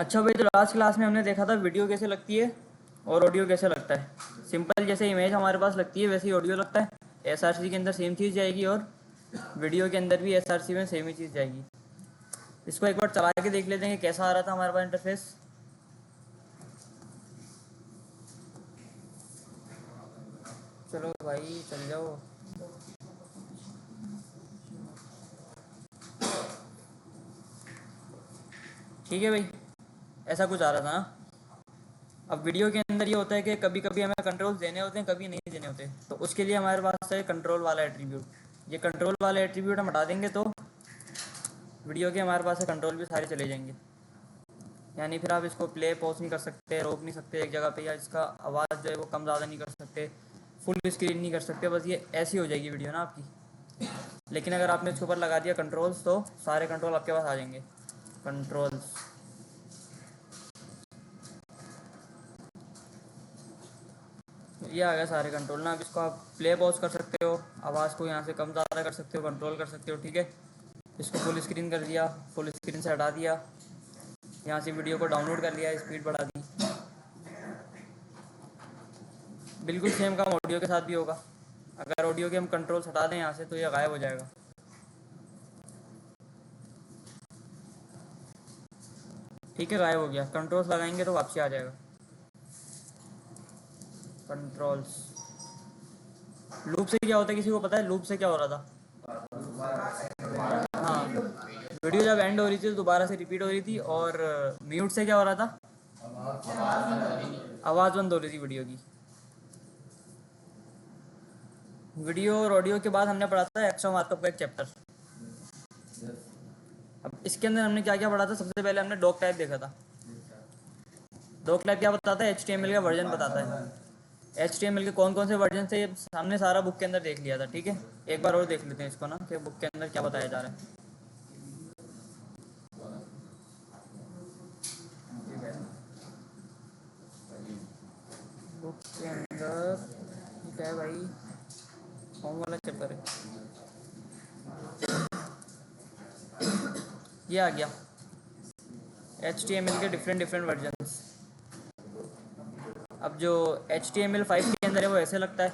अच्छा भाई, तो लास्ट क्लास में हमने देखा था वीडियो कैसे लगती है और ऑडियो कैसे लगता है। सिंपल जैसे इमेज हमारे पास लगती है वैसे ही ऑडियो लगता है। एसआरसी के अंदर सेम चीज़ जाएगी और वीडियो के अंदर भी एसआरसी में सेम ही चीज़ जाएगी। इसको एक बार चला के देख लेते हैं कि कैसा आ रहा था हमारे पास इंटरफेस। चलो भाई चल जाओ। ठीक है भाई, ऐसा कुछ आ रहा था ना। अब वीडियो के अंदर ये होता है कि कभी कभी हमें कंट्रोल देने होते हैं, कभी नहीं देने होते। तो उसके लिए हमारे पास है कंट्रोल वाला एट्रीब्यूट। ये कंट्रोल वाला एट्रीब्यूट हम हटा देंगे तो वीडियो के हमारे पास है कंट्रोल भी सारे चले जाएंगे। यानी फिर आप इसको प्ले पॉज नहीं कर सकते, रोक नहीं सकते एक जगह पे, या इसका आवाज़ जो है वो कम ज़्यादा नहीं कर सकते, फुल स्क्रीन नहीं कर सकते। बस ये ऐसी हो जाएगी वीडियो ना आपकी। लेकिन अगर आपने इसके ऊपर लगा दिया कंट्रोल्स तो सारे कंट्रोल आपके पास आ जाएंगे। कंट्रोल्स, ये आ गया सारे कंट्रोल ना। अब इसको आप प्ले पॉज कर सकते हो, आवाज़ को यहाँ से कम ज़्यादा कर सकते हो, कंट्रोल कर सकते हो। ठीक है, इसको फुल स्क्रीन कर दिया, फुल स्क्रीन से हटा दिया, यहाँ से वीडियो को डाउनलोड कर लिया, स्पीड बढ़ा दी। बिल्कुल सेम काम ऑडियो के साथ भी होगा। अगर ऑडियो के हम कंट्रोल्स हटा दें यहाँ से तो ये गायब हो जाएगा। ठीक है, गायब हो गया। कंट्रोल्स लगाएंगे तो वापसी आ जाएगा। कंट्रोल्स, लूप से क्या होता है किसी को पता है? लूप से क्या हो रहा था? हाँ, वीडियो जब एंड हो रही थी तो दोबारा से रिपीट हो रही थी। और म्यूट से क्या हो रहा था? आवाज़ बंद हो रही थी वीडियो की। वीडियो और ऑडियो के बाद हमने पढ़ा था एक्स्ट्रा मार्कअप का एक चैप्टर। अब इसके अंदर हमने क्या क्या पढ़ा था? सबसे पहले हमने डॉक टाइप देखा था। डॉक टाइप क्या बताता है? HTML का वर्जन बताता है। HTML के कौन कौन से वर्जन से हमने सारा बुक के अंदर देख लिया था। ठीक है, एक बार और देख लेते हैं इसको ना कि बुक के अंदर क्या बताया जा रहा है। बुक के अंदर क्या है भाई? कौन वाला चैप्टर है? ये आ गया HTML के डिफरेंट वर्जन्स। अब जो HTML 5 के अंदर है वो ऐसे लगता है,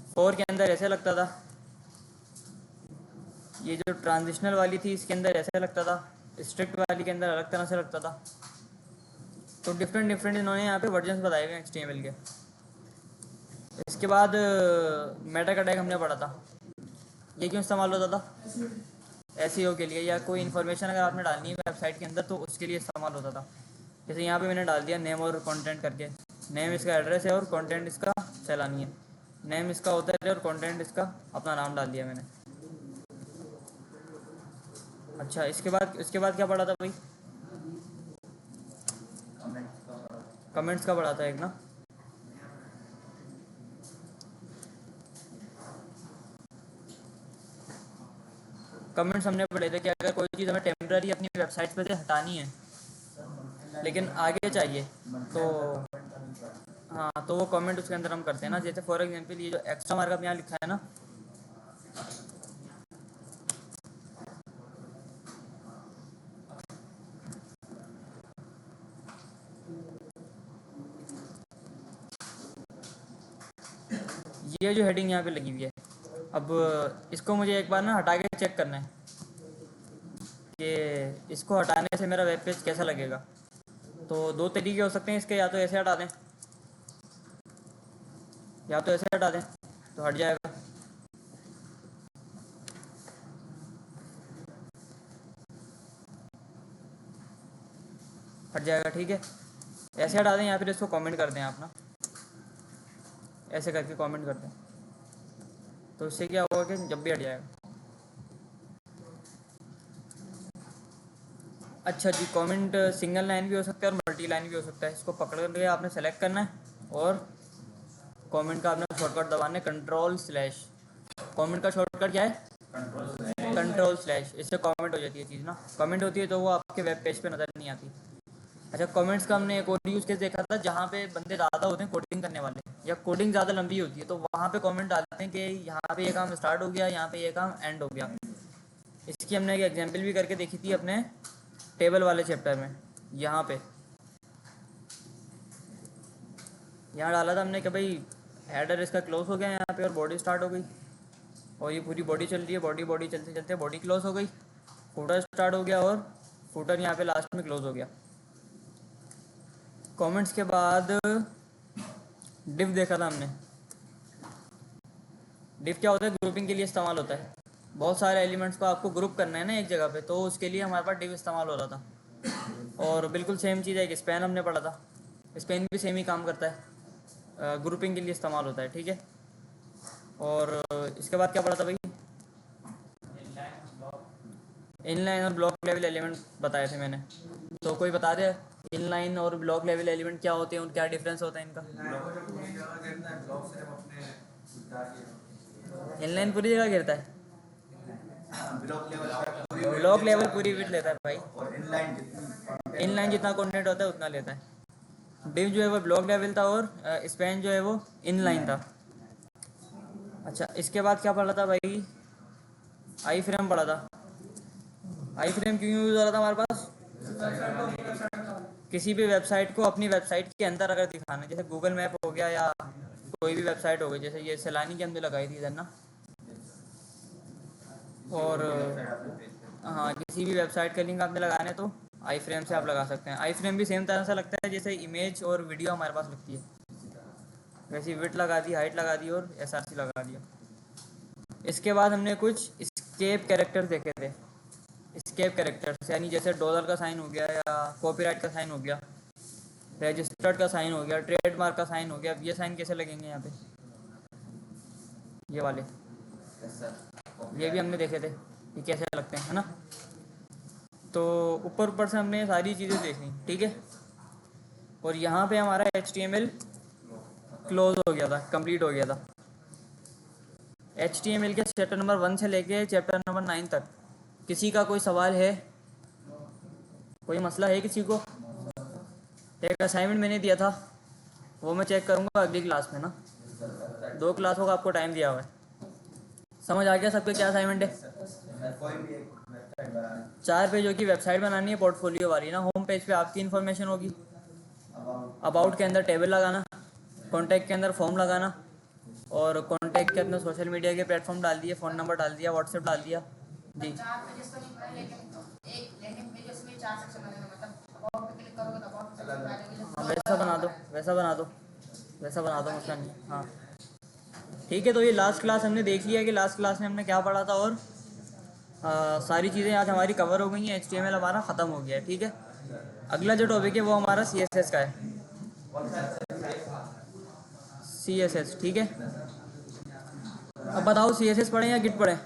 4 के अंदर ऐसे लगता था, ये जो ट्रांजिशनल वाली थी इसके अंदर ऐसे लगता था, स्ट्रिक्ट वाली के अंदर अलग तरह से लगता था। तो डिफरेंट इन्होंने यहाँ पे वर्जन्स बताए हुए हैं HTML के। इसके बाद मेटा का टैग हमने पढ़ा था। ये क्यों इस्तेमाल होता था? SEO के लिए, या कोई इन्फॉर्मेशन अगर आपने डालनी है वेबसाइट के अंदर तो उसके लिए इस्तेमाल होता था। जैसे यहाँ पे मैंने डाल दिया नेम और कंटेंट करके। नेम इसका एड्रेस है और कंटेंट इसका सैलानी है। नेम इसका होता है और कंटेंट इसका अपना नाम डाल दिया मैंने। अच्छा, इसके बाद क्या पढ़ा था भाई? कमेंट्स का पढ़ा था एक ना। कमेंट्स हमने पढ़े थे कि अगर कोई चीज़ हमें टेम्पररी अपनी वेबसाइट पे से हटानी है लेकिन आगे चाहिए तो हाँ, तो वो कमेंट उसके अंदर हम करते हैं ना। जैसे फॉर एग्जांपल ये जो एक्स्ट्रा मार्कअप यहाँ लिखा है ना, ये जो हेडिंग यहाँ पे लगी हुई है, अब इसको मुझे एक बार ना हटा के चेक करना है कि इसको हटाने से मेरा वेब पेज कैसा लगेगा। तो दो तरीके हो सकते हैं इसके, या तो ऐसे हटा दें या तो ऐसे हटा दें तो हट जाएगा। हट जाएगा, ठीक है। ऐसे हटा दें या फिर इसको कमेंट कर दें आप ना, ऐसे करके कमेंट कर दें तो इससे क्या होगा कि जब भी हट जाएगा। अच्छा जी, कमेंट सिंगल लाइन भी हो सकता है और मल्टी लाइन भी हो सकता है। इसको पकड़ करके आपने सेलेक्ट करना है और कमेंट का आपने शॉर्टकट दबाना है कंट्रोल/। कमेंट का शॉर्टकट क्या है? कंट्रोल/। इससे कमेंट हो जाती है चीज़ ना। कमेंट होती है तो वो आपके वेब पेज पे नज़र नहीं आती। अच्छा, कमेंट्स का हमने एक और यूज़ केस देखा था जहाँ पे बंदे ज़्यादा होते हैं कोडिंग करने वाले, या कोडिंग ज़्यादा लंबी होती है तो वहाँ पे कमेंट डालते हैं कि यहाँ पे ये काम स्टार्ट हो गया, यहाँ पे ये काम एंड हो गया। इसकी हमने एक एग्जांपल भी करके देखी थी अपने टेबल वाले चैप्टर में। यहाँ पे यहाँ डाला था हमने कि भाई हेडर इसका क्लोज हो गया यहाँ पे और बॉडी स्टार्ट हो गई, और ये पूरी बॉडी चल रही है, बॉडी चलते चलते बॉडी क्लोज हो गई, फुटर स्टार्ट हो गया और फुटर यहाँ पे लास्ट में क्लोज हो गया। कमेंट्स के बाद डिव देखा था हमने। डिव क्या होता है? ग्रुपिंग के लिए इस्तेमाल होता है। बहुत सारे एलिमेंट्स को आपको ग्रुप करना है ना एक जगह पे, तो उसके लिए हमारे पास डिव इस्तेमाल हो रहा था। और बिल्कुल सेम चीज़ है कि स्पैन हमने पढ़ा था, स्पैन भी सेम ही काम करता है, ग्रुपिंग के लिए इस्तेमाल होता है, ठीक है। और इसके बाद क्या पढ़ा था भाई? इनलाइन और ब्लॉक लेवल एलिमेंट बताए थे मैंने, तो कोई बता दे इनलाइन और ब्लॉक लेवल एलिमेंट क्या होते हैं, उन क्या डिफरेंस होता है इनका? इनलाइन पूरी जगह गिरता है, ब्लॉक लेवल पूरी विड्थ लेता है भाई, इनलाइन जितना कंटेंट होता है उतना लेता है। डिव जो है वो ब्लॉक लेवल था और स्पैन जो है वो इनलाइन था। अच्छा, इसके बाद क्या पढ़ा था भाई? आई फ्रेम पढ़ा था। आई फ्रेम क्यों यूज़ हो रहा था हमारे पास? किसी भी वेबसाइट को अपनी वेबसाइट के अंदर अगर दिखाना, जैसे गूगल मैप हो गया या कोई भी वेबसाइट हो गई, जैसे ये सैलानी के अंदर लगाई थी इधर ना, और हाँ किसी भी वेबसाइट का लिंक आपने लगाना है तो आई फ्रेम से आप लगा सकते हैं। आई फ्रेम भी सेम तरह से लगता है जैसे इमेज और वीडियो हमारे पास लगती है, वैसी विड्थ लगा दी, हाइट लगा दी और एसआरसी लगा दिया। इसके बाद हमने कुछ स्केप कैरेक्टर्स देखे थे। स्केप कैरेक्टर्स यानी जैसे डॉलर का साइन हो गया या कॉपीराइट का साइन हो गया, रजिस्टर्ड का साइन हो गया, ट्रेडमार्क का साइन हो गया। ये साइन कैसे लगेंगे यहाँ पे? ये वाले, ये भी हमने देखे थे ये कैसे लगते हैं, है ना। तो ऊपर से हमने सारी चीज़ें देखी, ठीक है। और यहाँ पे हमारा HTML क्लोज हो गया था, कंप्लीट हो गया था। HTML के चैप्टर नंबर 1 से लेके चैप्टर नंबर 9 तक किसी का कोई सवाल है, कोई मसला है किसी को? एक असाइनमेंट मैंने दिया था, वो मैं चेक करूँगा अगली क्लास में ना, 2 क्लासों का आपको टाइम दिया हुआ है। समझ आ गया सबको क्या असाइनमेंट है? 4 पेजों की वेबसाइट बनानी है, पोर्टफोलियो वाली ना। होम पेज पे आपकी इन्फॉर्मेशन होगी, अबाउट के अंदर टेबल लगाना, कॉन्टैक्ट के अंदर फॉर्म लगाना, और कॉन्टैक्ट के अंदर सोशल मीडिया के प्लेटफॉर्म डाल दिए, फ़ोन नंबर डाल दिया, व्हाट्सएप डाल दिया जी। हाँ वैसा बना दो, वैसा बना दो मसला नहीं। हाँ ठीक है। तो ये लास्ट क्लास हमने देख लिया कि लास्ट क्लास में हमने क्या पढ़ा था, और सारी चीज़ें आज हमारी कवर हो गई हैं। HTML हमारा ख़त्म हो गया है, ठीक है। अगला जो टॉपिक है वो हमारा CSS का है, CSS, ठीक है। अब बताओ CSS पढ़ें या गिट पढ़ें?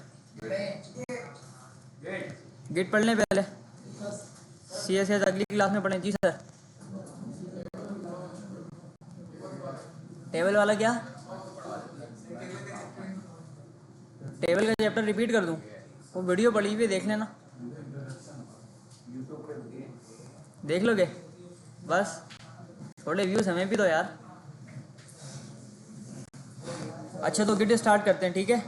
गिट पढ़ लें पहले, CSS अगली क्लास में पढ़ें। जी सर। टेबल वाला क्या? टेबल का चैप्टर रिपीट कर दूं? वो वीडियो पड़ी हुई देख लेना, देख लोगे? बस थोड़े व्यूज़ हमें भी दो यार। अच्छा तो गिट स्टार्ट करते हैं, ठीक है।